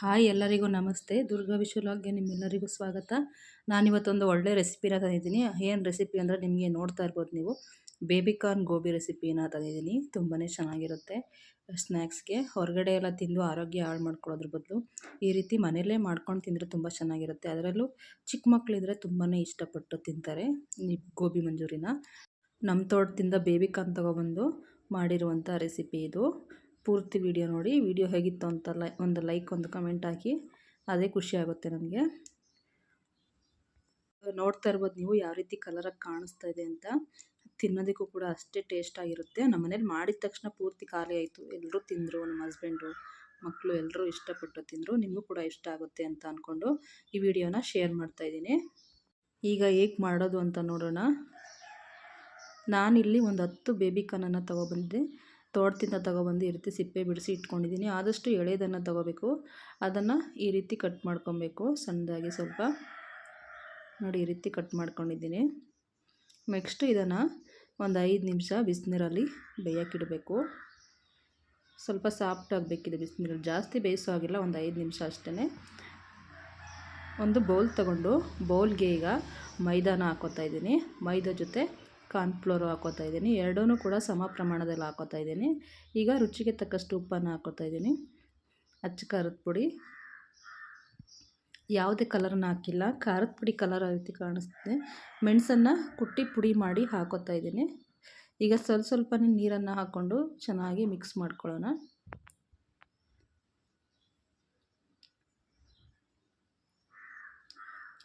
Hi ಎಲ್ಲರಿಗೂ ನಮಸ್ತೆ. Durga wish ವ್ಲಾಗ್ಗೆ ನಿಮ್ಮೆಲ್ಲರಿಗೂ ಸ್ವಾಗತ. ನಾನಿವತ್ತೊಂದು ಒಳ್ಳೆ ರೆಸಿಪಿನ ತಂದಿದ್ದೀನಿ. ಏನು ರೆಸಿಪಿ ಅಂದರೆ ನಿಮಗೆ ನೋಡ್ತಾ ಇರ್ಬೋದು ನೀವು, ಬೇಬಿಕಾರ್ನ್ ಗೋಬಿ ರೆಸಿಪಿನ ತಂದಿದ್ದೀನಿ. ತುಂಬಾ ಚೆನ್ನಾಗಿರುತ್ತೆ. ಸ್ನ್ಯಾಕ್ಸ್ಗೆ ಹೊರಗಡೆ ಎಲ್ಲ ತಿಂದು ಆರೋಗ್ಯ ಹಾಳು ಮಾಡ್ಕೊಳ್ಳೋದ್ರ ಬದಲು ಈ ರೀತಿ ಮನೆಯಲ್ಲೇ ಮಾಡ್ಕೊಂಡು ತಿಂದರೆ ತುಂಬ ಚೆನ್ನಾಗಿರುತ್ತೆ. ಅದರಲ್ಲೂ ಚಿಕ್ಕ ಮಕ್ಕಳಿದ್ರೆ ತುಂಬಾ ಇಷ್ಟಪಟ್ಟು ತಿಂತಾರೆ ಈ ಗೋಬಿ ಮಂಚೂರಿನ. ನಮ್ಮ ತೋಟದಿಂದ ಬೇಬಿಕಾರ್ನ್ ತೊಗೊಬಂದು ಮಾಡಿರುವಂಥ ರೆಸಿಪಿ ಇದು. ಪೂರ್ತಿ ವಿಡಿಯೋ ನೋಡಿ. ವಿಡಿಯೋ ಹೇಗಿತ್ತು ಅಂತ ಒಂದು ಲೈಕ್ ಒಂದು ಕಮೆಂಟ್ ಹಾಕಿ, ಅದೇ ಖುಷಿ ಆಗುತ್ತೆ ನನಗೆ. ನೋಡ್ತಾ ಇರ್ಬೋದು ನೀವು ಯಾವ ರೀತಿ ಕಲರಾಗಿ ಕಾಣಿಸ್ತಾ ಇದೆ ಅಂತ. ತಿನ್ನೋದಕ್ಕೂ ಕೂಡ ಅಷ್ಟೇ ಟೇಸ್ಟಾಗಿರುತ್ತೆ. ನಮ್ಮ ಮನೇಲಿ ಮಾಡಿದ ತಕ್ಷಣ ಪೂರ್ತಿ ಖಾಲಿ ಆಯಿತು. ಎಲ್ಲರೂ ತಿಂದರು, ನಮ್ಮ ಹಸ್ಬೆಂಡು ಮಕ್ಕಳು ಎಲ್ಲರೂ ಇಷ್ಟಪಟ್ಟು ತಿಂದರು. ನಿಮಗೂ ಕೂಡ ಇಷ್ಟ ಆಗುತ್ತೆ ಅಂತ ಅಂದ್ಕೊಂಡು ಈ ವಿಡಿಯೋನ ಶೇರ್ ಮಾಡ್ತಾಯಿದ್ದೀನಿ. ಈಗ ಹೇಗೆ ಮಾಡೋದು ಅಂತ ನೋಡೋಣ. ನಾನಿಲ್ಲಿ ಒಂದು 10 ಬೇಬಿಕಾರ್ನನ್ನು ತೊಗೊಬಂದಿದ್ದೆ. ತೋಟದಿಂದ ತೊಗೊಬಂದು ಈ ರೀತಿ ಸಿಪ್ಪೆ ಬಿಡಿಸಿ ಇಟ್ಕೊಂಡಿದ್ದೀನಿ. ಆದಷ್ಟು ಎಳೆದನ್ನು ತೊಗೋಬೇಕು. ಅದನ್ನು ಈ ರೀತಿ ಕಟ್ ಮಾಡ್ಕೊಬೇಕು ಸಣ್ಣದಾಗಿ ಸ್ವಲ್ಪ. ನೋಡಿ, ಈ ರೀತಿ ಕಟ್ ಮಾಡ್ಕೊಂಡಿದ್ದೀನಿ. ನೆಕ್ಸ್ಟು ಇದನ್ನು ಒಂದು 5 ನಿಮಿಷ ಬಿಸಿನೀರಲ್ಲಿ ಬೇಯೋಕ್ಕಿಡಬೇಕು. ಸ್ವಲ್ಪ ಸಾಫ್ಟ್ ಆಗಬೇಕಿದೆ ಬಿಸಿನೀರಲ್ಲಿ, ಜಾಸ್ತಿ ಬೇಯಿಸೋ ಆಗಿಲ್ಲ, ಒಂದು 5 ನಿಮಿಷ ಅಷ್ಟೇ. ಒಂದು ಬೌಲ್ ತಗೊಂಡು ಬೌಲ್ಗೆ ಈಗ ಮೈದಾನ ಹಾಕೋತಾ ಇದ್ದೀನಿ. ಮೈದಾ ಜೊತೆ ಕಾರ್ನ್ಫ್ಲೋರು ಹಾಕೋತಾ ಇದ್ದೀನಿ. ಎರಡೂ ಕೂಡ ಸಮ ಪ್ರಮಾಣದಲ್ಲಿ ಹಾಕೋತಾ ಇದ್ದೀನಿ. ಈಗ ರುಚಿಗೆ ತಕ್ಕಷ್ಟು ಉಪ್ಪನ್ನು ಹಾಕೋತಾ ಇದ್ದೀನಿ. ಅಚ್ಚ ಖಾರದ ಪುಡಿ, ಯಾವುದೇ ಕಲರನ್ನು ಹಾಕಿಲ್ಲ, ಖಾರದ ಪುಡಿ ಕಲರ್ ರೀತಿ ಕಾಣಿಸ್ತಿದೆ. ಮೆಣಸನ್ನು ಕುಟ್ಟಿ ಪುಡಿ ಮಾಡಿ ಹಾಕೋತಾ ಇದ್ದೀನಿ. ಈಗ ಸ್ವಲ್ಪನೇ ನೀರನ್ನು ಹಾಕ್ಕೊಂಡು ಚೆನ್ನಾಗಿ ಮಿಕ್ಸ್ ಮಾಡ್ಕೊಳ್ಳೋಣ.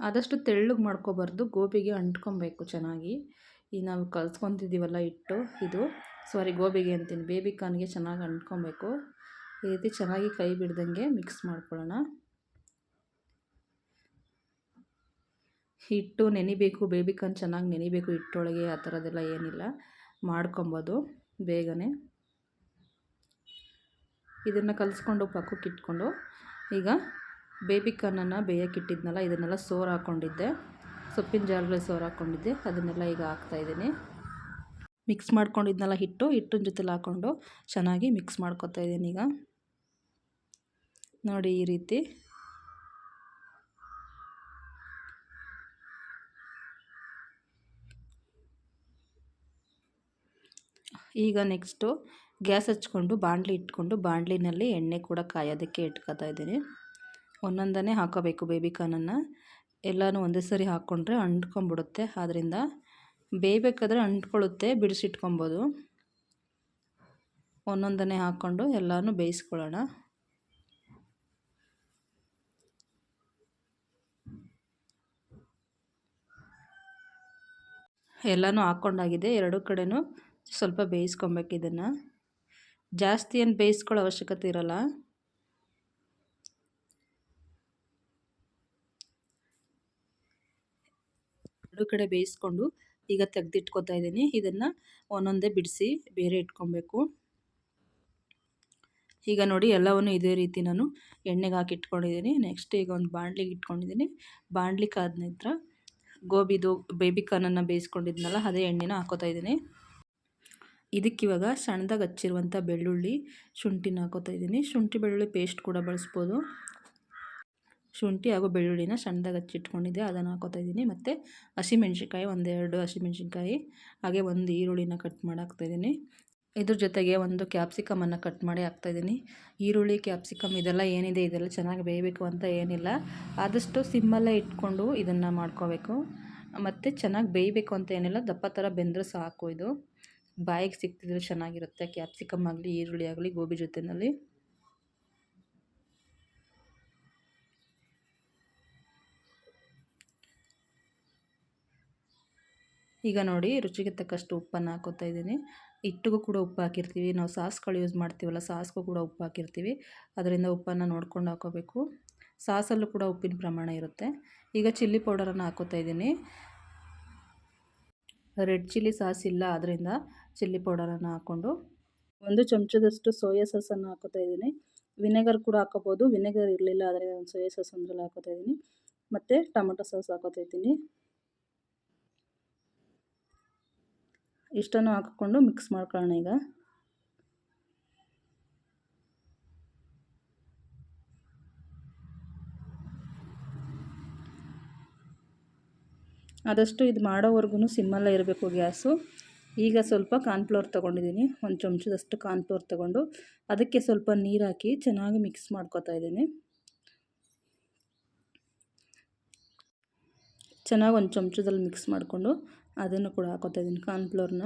ಆದಷ್ಟು ತೆಳ್ಳಗೆ ಮಾಡ್ಕೋಬಾರ್ದು, ಗೋಬಿಗೆ ಅಂಟ್ಕೊಬೇಕು ಚೆನ್ನಾಗಿ. ಈ ನಾವು ಕಲ್ಸ್ಕೊತಿದ್ದೀವಲ್ಲ ಹಿಟ್ಟು, ಇದು ಗೋಬಿಗೆ ಅಂತೀನಿ, ಬೇಬಿಕಾರ್ನ್ಗೆ ಚೆನ್ನಾಗಿ ಅಂಟ್ಕೊಬೇಕು. ಈ ರೀತಿ ಚೆನ್ನಾಗಿ ಕೈ ಬಿಡ್ದಂಗೆ ಮಿಕ್ಸ್ ಮಾಡ್ಕೊಳ್ಳೋಣ. ಹಿಟ್ಟು ನೆನಿಬೇಕು, ಬೇಬಿಕಾರ್ನ್ ಚೆನ್ನಾಗಿ ನೆನಿಬೇಕು ಹಿಟ್ಟೊಳಗೆ, ಆ ಥರದ್ದೆಲ್ಲ ಏನಿಲ್ಲ, ಮಾಡ್ಕೊಬೋದು ಬೇಗನೆ. ಇದನ್ನು ಕಲಿಸ್ಕೊಂಡು ಪಕ್ಕಕ್ಕೆ ಇಟ್ಕೊಂಡು ಈಗ ಬೇಬಿಕಾರ್ನನ್ನು ಬೇಯಕ್ಕಿಟ್ಟಿದ್ನಲ್ಲ, ಇದನ್ನೆಲ್ಲ ಸೋರು ಹಾಕ್ಕೊಂಡಿದ್ದೆ, ಸೊಪ್ಪಿನ ಜಾಲದಲ್ಲಿ ಸೋರು ಹಾಕ್ಕೊಂಡಿದ್ದೆ, ಅದನ್ನೆಲ್ಲ ಈಗ ಹಾಕ್ತಾಯಿದ್ದೀನಿ. ಮಿಕ್ಸ್ ಮಾಡ್ಕೊಂಡಿದ್ನಲ್ಲ ಹಿಟ್ಟಿನ ಜೊತೆಲಿ ಹಾಕ್ಕೊಂಡು ಚೆನ್ನಾಗಿ ಮಿಕ್ಸ್ ಮಾಡ್ಕೊತಾ ಇದ್ದೀನಿ. ಈಗ ನೋಡಿ ಈ ರೀತಿ. ಈಗ ನೆಕ್ಸ್ಟು ಗ್ಯಾಸ್ ಹಚ್ಕೊಂಡು ಬಾಣಲಿ ಇಟ್ಕೊಂಡು ಬಾಣಲಿನಲ್ಲಿ ಎಣ್ಣೆ ಕೂಡ ಕಾಯೋದಕ್ಕೆ ಇಟ್ಕೊತಾ ಇದ್ದೀನಿ. ಒಂದೊಂದನೇ ಹಾಕೋಬೇಕು ಬೇಬಿಕಾರ್ನನ್ನು. ಎಲ್ಲನೂ ಒಂದೇ ಸರಿ ಹಾಕ್ಕೊಂಡ್ರೆ ಅಂಟ್ಕೊಂಬಿಡುತ್ತೆ. ಆದ್ದರಿಂದ ಬೇಯಬೇಕಾದ್ರೆ ಅಂಟ್ಕೊಳ್ಳುತ್ತೆ, ಬಿಡಿಸಿಟ್ಕೊಬೋದು. ಒಂದೊಂದನೇ ಹಾಕ್ಕೊಂಡು ಎಲ್ಲನೂ ಬೇಯಿಸ್ಕೊಳ್ಳೋಣ. ಎಲ್ಲನೂ ಹಾಕ್ಕೊಂಡಾಗಿದೆ. ಎರಡೂ ಕಡೆನೂ ಸ್ವಲ್ಪ ಬೇಯಿಸ್ಕೊಬೇಕು. ಇದನ್ನು ಜಾಸ್ತಿ ಏನು ಬೇಯಿಸ್ಕೊಳ್ಳೋ ಅವಶ್ಯಕತೆ ಇರಲ್ಲ. ಎರಡು ಕಡೆ ಬೇಯಿಸ್ಕೊಂಡು ಈಗ ತೆಗೆದಿಟ್ಕೊತಾ ಇದ್ದೀನಿ. ಇದನ್ನು ಒಂದೊಂದೇ ಬಿಡಿಸಿ ಬೇರೆ ಇಟ್ಕೊಬೇಕು. ಈಗ ನೋಡಿ, ಎಲ್ಲವನ್ನು ಇದೇ ರೀತಿ ನಾನು ಎಣ್ಣೆಗೆ ಹಾಕಿ ಇಟ್ಕೊಂಡಿದ್ದೀನಿ. ನೆಕ್ಸ್ಟ್ ಈಗ ಒಂದು ಬಾಣಲಿಗೆ ಇಟ್ಕೊಂಡಿದ್ದೀನಿ. ಬಾಣಲಿ ಕಾದ ನಂತರ ಗೋಬಿದು ಬೇಬಿಕಾರ್ನನ್ನು ಬೇಯಿಸ್ಕೊಂಡಿದ್ನಲ್ಲ, ಅದೇ ಎಣ್ಣೆನ ಹಾಕೋತಾ ಇದ್ದೀನಿ. ಇದಕ್ಕಿವಾಗ ಸಣ್ಣದಾಗಿ ಹಚ್ಚಿರುವಂಥ ಬೆಳ್ಳುಳ್ಳಿ, ಶುಂಠಿನ ಹಾಕೋತಾ ಇದ್ದೀನಿ. ಶುಂಠಿ ಬೆಳ್ಳುಳ್ಳಿ ಪೇಸ್ಟ್ ಕೂಡ ಬಳಸ್ಬೋದು. ಶುಂಠಿ ಹಾಗೂ ಬೆಳ್ಳುಳ್ಳಿನ ಸಣ್ಣದಾಗಿ ಹಚ್ಚಿಟ್ಕೊಂಡಿದ್ದೆ, ಅದನ್ನು ಹಾಕೋತಾ ಇದ್ದೀನಿ. ಮತ್ತು ಹಸಿಮೆಣ್ಸಿನ್ಕಾಯಿ, ಒಂದೆರಡು ಹಸಿಮೆಣ್ಸಿನ್ಕಾಯಿ, ಹಾಗೆ ಒಂದು ಈರುಳ್ಳಿನ ಕಟ್ ಮಾಡಿ ಹಾಕ್ತಾಯಿದ್ದೀನಿ. ಇದ್ರ ಜೊತೆಗೆ ಒಂದು ಕ್ಯಾಪ್ಸಿಕಮನ್ನು ಕಟ್ ಮಾಡಿ ಹಾಕ್ತಾಯಿದ್ದೀನಿ. ಈರುಳ್ಳಿ, ಕ್ಯಾಪ್ಸಿಕಮ್ ಇದೆಲ್ಲ ಏನಿದೆ, ಇದೆಲ್ಲ ಚೆನ್ನಾಗಿ ಬೇಯಬೇಕು ಅಂತ ಏನಿಲ್ಲ. ಆದಷ್ಟು ಸಿಮ್ಮಲ್ಲೇ ಇಟ್ಕೊಂಡು ಇದನ್ನು ಮಾಡ್ಕೋಬೇಕು. ಮತ್ತು ಚೆನ್ನಾಗಿ ಬೇಯಬೇಕು ಅಂತ ಏನಿಲ್ಲ, ದಪ್ಪ ಥರ ಬೆಂದರೆ ಸಾಕು. ಇದು ಬಾಯಿಗೆ ಸಿಕ್ತಿದ್ರೆ ಚೆನ್ನಾಗಿರುತ್ತೆ, ಕ್ಯಾಪ್ಸಿಕಮ್ ಆಗಲಿ ಈರುಳ್ಳಿ ಆಗಲಿ ಗೋಬಿ ಜೊತೆಯಲ್ಲಿ. ಈಗ ನೋಡಿ, ರುಚಿಗೆ ತಕ್ಕಷ್ಟು ಉಪ್ಪನ್ನು ಹಾಕೋತಾ ಇದ್ದೀನಿ. ಹಿಟ್ಟಿಗೂ ಕೂಡ ಉಪ್ಪು ಹಾಕಿರ್ತೀವಿ, ನಾವು ಸಾಸ್ಗಳು ಯೂಸ್ ಮಾಡ್ತೀವಲ್ಲ, ಸಾಸ್ಗೂ ಕೂಡ ಉಪ್ಪು ಹಾಕಿರ್ತೀವಿ. ಅದರಿಂದ ಉಪ್ಪನ್ನು ನೋಡ್ಕೊಂಡು ಹಾಕೋಬೇಕು. ಸಾಸಲ್ಲೂ ಕೂಡ ಉಪ್ಪಿನ ಪ್ರಮಾಣ ಇರುತ್ತೆ. ಈಗ ಚಿಲ್ಲಿ ಪೌಡರನ್ನು ಹಾಕೋತಾ ಇದ್ದೀನಿ. ರೆಡ್ ಚಿಲ್ಲಿ ಸಾಸ್ ಇಲ್ಲ, ಆದ್ದರಿಂದ ಚಿಲ್ಲಿ ಪೌಡರನ್ನು ಹಾಕ್ಕೊಂಡು 1 ಚಮಚದಷ್ಟು ಸೋಯಾ ಸಾಸನ್ನು ಹಾಕೋತಾ ಇದ್ದೀನಿ. ವಿನೆಗರ್ ಕೂಡ ಹಾಕೋಬೋದು, ವಿನೆಗರ್ ಇರಲಿಲ್ಲ ಆದರೆ ನಾನು ಸೋಯಾ ಸಾಸ್ ಒಂದರಲ್ಲಿ ಹಾಕೋತಾ ಇದ್ದೀನಿ. ಮತ್ತು ಟೊಮೊಟೊ ಸಾಸ್ ಹಾಕೋತಾ ಇದ್ದೀನಿ. ಇಷ್ಟನ್ನು ಹಾಕಿಕೊಂಡು ಮಿಕ್ಸ್ ಮಾಡ್ಕೊಳ್ಳೋಣ. ಈಗ ಆದಷ್ಟು ಇದು ಮಾಡೋವರೆಗೂ ಸಿಮ್ಮಲ್ಲೇ ಇರಬೇಕು ಗ್ಯಾಸು. ಈಗ ಸ್ವಲ್ಪ ಕಾರ್ನ್ಫ್ಲೋರ್ ತೊಗೊಂಡಿದ್ದೀನಿ, ಒಂದು ಚಮಚದಷ್ಟು ಕಾರ್ನ್ಫ್ಲೋರ್ ತೊಗೊಂಡು ಅದಕ್ಕೆ ಸ್ವಲ್ಪ ನೀರು ಹಾಕಿ ಚೆನ್ನಾಗಿ ಮಿಕ್ಸ್ ಮಾಡ್ಕೊತಾ ಇದ್ದೀನಿ. ಚೆನ್ನಾಗಿ ಒಂದು ಚಮಚದಲ್ಲಿ ಮಿಕ್ಸ್ ಮಾಡಿಕೊಂಡು ಅದನ್ನು ಕೂಡ ಹಾಕೋತಾ ಇದ್ದೀನಿ ಕಾರ್ನ್ಫ್ಲೋರ್ನ.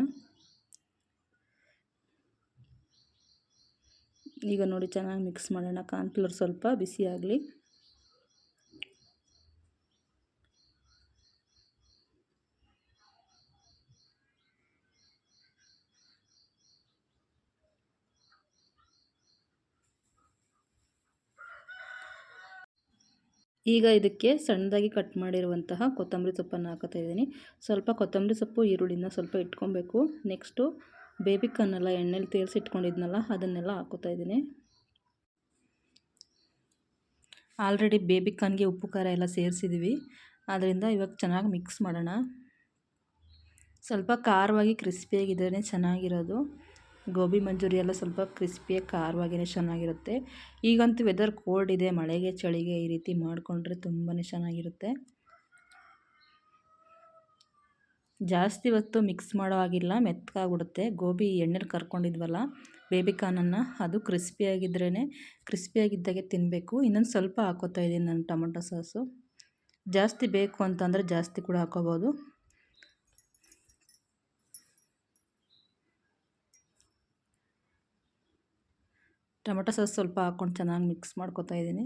ಈಗ ನೋಡಿ ಚೆನ್ನಾಗಿ ಮಿಕ್ಸ್ ಮಾಡೋಣ. ಕಾರ್ನ್ಫ್ಲೋರ್ ಸ್ವಲ್ಪ ಬಿಸಿ ಆಗಲಿ. ಈಗ ಇದಕ್ಕೆ ಸಣ್ಣದಾಗಿ ಕಟ್ ಮಾಡಿರುವಂತಹ ಕೊತ್ತಂಬರಿ ಸೊಪ್ಪನ್ನು ಹಾಕೋತಾ ಇದ್ದೀನಿ. ಸ್ವಲ್ಪ ಕೊತ್ತಂಬರಿ ಸೊಪ್ಪು ಈರುಳ್ಳಿನ ಸ್ವಲ್ಪ ಇಟ್ಕೊಬೇಕು. ನೆಕ್ಸ್ಟು ಬೇಬಿಕಾರ್ನೆಲ್ಲ ಎಣ್ಣೆಲಿ ತೇಲ್ಸಿ ಇಟ್ಕೊಂಡಿದ್ನಲ್ಲ ಅದನ್ನೆಲ್ಲ ಹಾಕೋತಾ ಇದ್ದೀನಿ. ಆಲ್ರೆಡಿ ಬೇಬಿಕಾರ್ನ್ಗೆ ಉಪ್ಪು ಖಾರ ಎಲ್ಲ ಸೇರಿಸಿದ್ದೀವಿ, ಆದ್ದರಿಂದ ಇವಾಗ ಚೆನ್ನಾಗಿ ಮಿಕ್ಸ್ ಮಾಡೋಣ. ಸ್ವಲ್ಪ ಖಾರವಾಗಿ ಕ್ರಿಸ್ಪಿಯಾಗಿದ್ರೇ ಚೆನ್ನಾಗಿರೋದು. ಗೋಬಿ ಮಂಚೂರಿ ಎಲ್ಲ ಸ್ವಲ್ಪ ಕ್ರಿಸ್ಪಿಯಾಗಿ ಖಾರವಾಗಿಯೇ ಚೆನ್ನಾಗಿರುತ್ತೆ. ಈಗಂತೂ ವೆದರ್ ಕೋಲ್ಡ್ ಇದೆ, ಮಳೆಗೆ ಚಳಿಗೆ ಈ ರೀತಿ ಮಾಡಿಕೊಂಡ್ರೆ ತುಂಬಾ ಚೆನ್ನಾಗಿರುತ್ತೆ. ಜಾಸ್ತಿ ಹೊತ್ತು ಮಿಕ್ಸ್ ಮಾಡೋ ಆಗಿಲ್ಲ, ಮೆತ್ತಗಾಗ್ಬಿಡುತ್ತೆ. ಗೋಬಿ ಎಣ್ಣೆಲಿ ಕರ್ಕೊಂಡಿದ್ವಲ್ಲ ಬೇಬಿಕಾರ್ನನ್ನು, ಅದು ಕ್ರಿಸ್ಪಿಯಾಗಿದ್ದಾಗೆ ತಿನ್ನಬೇಕು. ಇನ್ನೊಂದು ಸ್ವಲ್ಪ ಹಾಕೋತಾ ಇದ್ದೀನಿ ನಾನು ಟೊಮೊಟೊ ಸಾಸು. ಜಾಸ್ತಿ ಬೇಕು ಅಂತಂದರೆ ಜಾಸ್ತಿ ಕೂಡ ಹಾಕೋಬೋದು. ಟೊಮೊಟೊ ಸಾಸ್ ಸ್ವಲ್ಪ ಹಾಕ್ಕೊಂಡು ಚೆನ್ನಾಗಿ ಮಿಕ್ಸ್ ಮಾಡ್ಕೊತಾ ಇದ್ದೀನಿ.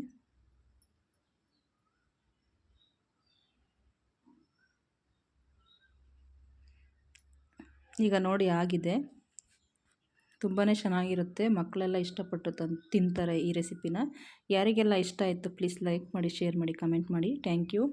ಈಗ ನೋಡಿ ಆಗಿದೆ. ತುಂಬಾ ಚೆನ್ನಾಗಿರುತ್ತೆ. ಮಕ್ಕಳೆಲ್ಲ ಇಷ್ಟಪಟ್ಟು ತಿಂತಾರೆ ಈ ರೆಸಿಪಿನ. ಯಾರಿಗೆಲ್ಲ ಇಷ್ಟ ಆಯಿತು ಪ್ಲೀಸ್ ಲೈಕ್ ಮಾಡಿ, ಶೇರ್ ಮಾಡಿ, ಕಮೆಂಟ್ ಮಾಡಿ. Thank you.